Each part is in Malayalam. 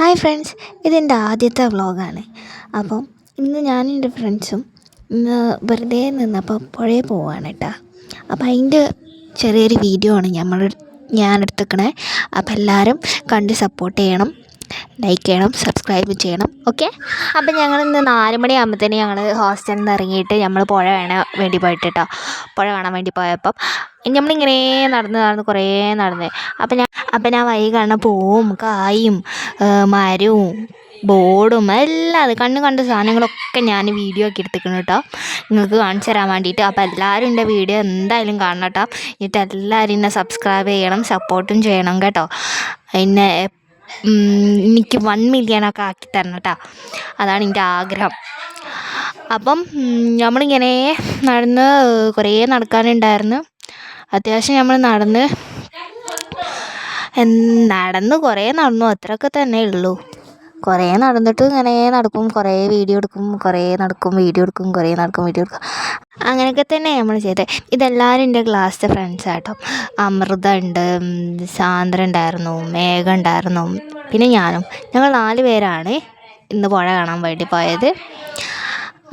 ഹായ് ഫ്രണ്ട്സ്, ഇതെൻ്റെ ആദ്യത്തെ വ്ളോഗാണ്. അപ്പം ഇന്ന് ഞാനും എൻ്റെ ഫ്രണ്ട്സും ഇന്ന് വെറുതെ നിന്നപ്പോൾ പുഴയിൽ പോവുകയാണ് കേട്ടോ. അപ്പം അതിൻ്റെ ചെറിയൊരു വീഡിയോ ആണ് ഞാൻ എടുത്തേക്കണേ. അപ്പം എല്ലാവരും കണ്ട് സപ്പോർട്ട് ചെയ്യണം, ലൈക്ക് ചെയ്യണം, സബ്സ്ക്രൈബ് ചെയ്യണം. ഓക്കെ. അപ്പം ഞങ്ങൾ ഇന്ന് 4 മണിയാകുമ്പോഴത്തേന് ഞങ്ങൾ ഹോസ്റ്റലിൽ നിന്ന് ഇറങ്ങിയിട്ട് നമ്മൾ പുഴ കാണാൻ വേണ്ടി പോയിട്ട് കേട്ടോ. പുഴ കാണാൻ വേണ്ടി പോയപ്പം നമ്മളിങ്ങനെ നടന്ന് കുറേ നടന്ന് അപ്പം ഞാൻ വഴി കാണുന്ന പൂവും കായും മരവും ബോർഡും എല്ലാം അത് കണ്ട സാധനങ്ങളൊക്കെ ഞാൻ വീഡിയോ ഒക്കെ എടുത്തിരിക്കണം കേട്ടോ, നിങ്ങൾക്ക് കാണിച്ചു തരാൻ വേണ്ടിയിട്ട്. അപ്പോൾ എല്ലാവരും എൻ്റെ വീഡിയോ എന്തായാലും കാണണം കേട്ടോ. എന്നിട്ട് എല്ലാവരും എന്നെ സബ്സ്ക്രൈബ് ചെയ്യണം, സപ്പോർട്ടും ചെയ്യണം കേട്ടോ. പിന്നെ എനിക്ക് 1 മില്യണൊക്കെ ആക്കി തരണം കേട്ടോ, അതാണ് എൻ്റെ ആഗ്രഹം. അപ്പം നമ്മളിങ്ങനെ കുറേ നടക്കാനുണ്ടായിരുന്നു. അത്യാവശ്യം നമ്മൾ നടന്ന് കുറേ നടന്നു, അത്രയൊക്കെ തന്നെ ഉള്ളൂ. കുറേ നടന്നിട്ട് ഇങ്ങനെ നടക്കും, കുറേ വീഡിയോ എടുക്കും, കുറേ നടക്കും, വീഡിയോ എടുക്കും, കുറേ നടക്കും, വീഡിയോ എടുക്കും. അങ്ങനെയൊക്കെ തന്നെ നമ്മൾ ചെയ്തത്. ഇതെല്ലാവരും എൻ്റെ ക്ലാസ്സിലെ ഫ്രണ്ട്സാട്ടോ. അമൃത ഉണ്ട്, സാന്ദ്ര ഉണ്ടായിരുന്നു, മേഘ ഉണ്ടായിരുന്നു, പിന്നെ ഞാനും. ഞങ്ങൾ 4 പേരാണ് ഇന്ന് പുഴ കാണാൻ വേണ്ടി പോയത്.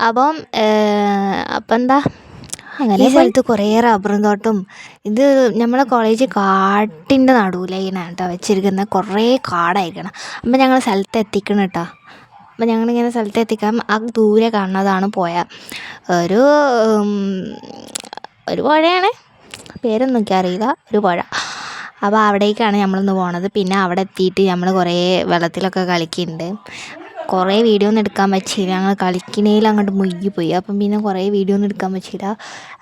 അപ്പം എന്താ അങ്ങനെ ഈ സ്ഥലത്ത് കുറേ റബ്ബറും തോട്ടം. ഇത് നമ്മളെ കോളേജ് കാട്ടിൻ്റെ നടുവിലാണ് കേട്ടോ വെച്ചിരിക്കുന്നത്. കുറേ കാടായിരിക്കണം. അപ്പം ഞങ്ങൾ സ്ഥലത്ത് എത്തിക്കണം കേട്ടോ. അപ്പം ഞങ്ങളിങ്ങനെ സ്ഥലത്ത് എത്തിക്കാൻ ആ ദൂരെ കാണുന്നതാണ് പുഴ. ഒരു പുഴയാണ്, പേരൊന്നും എനിക്കറിയില്ല, ഒരു പുഴ. അപ്പോൾ അവിടേക്കാണ് നമ്മളിന്ന് പോണത്. പിന്നെ അവിടെ എത്തിയിട്ട് നമ്മൾ കുറേ വെള്ളത്തിലൊക്കെ കളിക്കുന്നുണ്ട്. കുറേ വീഡിയോ ഒന്നും എടുക്കാൻ പറ്റിയില്ല, ഞങ്ങൾ കളിക്കണേൽ അങ്ങോട്ട് മുഴുകിപ്പോയി. അപ്പം പിന്നെ കുറേ വീഡിയോ ഒന്നും എടുക്കാൻ പറ്റിയില്ല.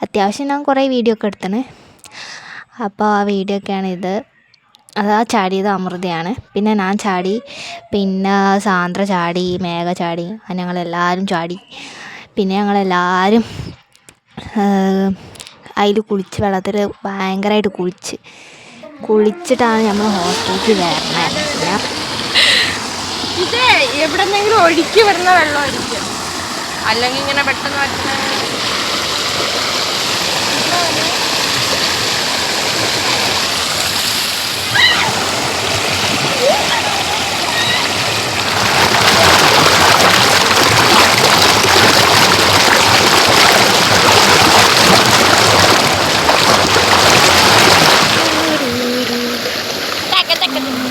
അത്യാവശ്യം ഞാൻ കുറേ വീഡിയോ ഒക്കെ എടുത്തണ്. അപ്പോൾ ആ വീഡിയോ ഒക്കെയാണ് ഇത്. അതാ ചാടിയത് അമൃതയാണ്, പിന്നെ ഞാൻ ചാടി, പിന്നെ സാന്ദ്ര ചാടി, മേഘ ചാടി, അങ്ങനെ ഞങ്ങളെല്ലാവരും ചാടി. പിന്നെ ഞങ്ങളെല്ലാവരും അതിൽ വെള്ളത്തിൽ ഭയങ്കരമായിട്ട് കുളിച്ചിട്ടാണ് നമ്മൾ ഹോസ്റ്റലിലേക്ക് വരണത്. ഇത് എവിടെന്നെങ്കിലും ഒഴുക്കി വരുന്ന വെള്ളമായിരിക്കും, അല്ലെങ്കിൽ ഇങ്ങനെ പെട്ടെന്ന് പറ്റുന്ന.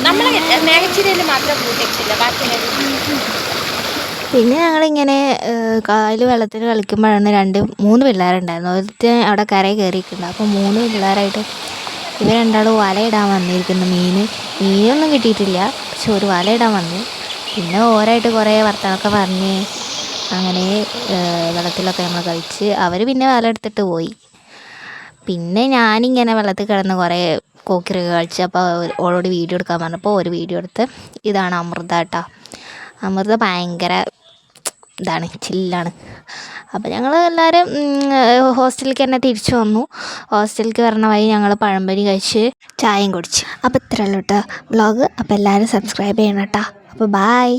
നമ്മളെ മേഘച്ചിരിയിൽ മാത്രം കൂട്ടിച്ചില്ല, ബാക്കിയുള്ള. പിന്നെ ഞങ്ങളിങ്ങനെ കായൽ വെള്ളത്തിൽ കളിക്കുമ്പോഴാണ് 2-3 പിള്ളേരുണ്ടായിരുന്നു. ഒരുത്തൻ അവിടെ കരയിൽ കയറിയിട്ടുണ്ട്. അപ്പോൾ 3 പിള്ളേരായിട്ട് ഇവർ രണ്ടാളും വലയിടാൻ വന്നിരിക്കുന്നു. മീനൊന്നും കിട്ടിയിട്ടില്ല, പക്ഷെ ഒരു വലയിടാൻ വന്നു. പിന്നെ ഓരായിട്ട് കുറേ വർത്തമാനമൊക്കെ പറഞ്ഞ് അങ്ങനെ വെള്ളത്തിലൊക്കെ നമ്മൾ കളിച്ച് അവർ പിന്നെ വല എടുത്തിട്ട് പോയി. പിന്നെ ഞാനിങ്ങനെ വെള്ളത്തിൽ കിടന്ന് കുറേ കോക്കിറൊക്കെ കളിച്ച്. അപ്പോൾ ഓളോട് വീഡിയോ എടുക്കാൻ പറഞ്ഞപ്പോൾ ഒരു വീഡിയോ എടുത്ത്. ഇതാണ് അമൃത കേട്ടോ. അമൃത ഭയങ്കര ഇതാണ്, ചില്ലാണ്. അപ്പോൾ ഞങ്ങൾ എല്ലാവരും ഹോസ്റ്റലിലേക്ക് തന്നെ തിരിച്ചു വന്നു. ഹോസ്റ്റലിലേക്ക് വരണ വഴി ഞങ്ങൾ പഴംപൊരി കഴിച്ച് ചായയും കുടിച്ച്. അപ്പോൾ ഇത്രയുള്ളൂ കേട്ടോ വ്ളോഗ്. അപ്പോൾ എല്ലാവരും സബ്സ്ക്രൈബ് ചെയ്യണം കേട്ടോ. അപ്പോൾ ബായ്.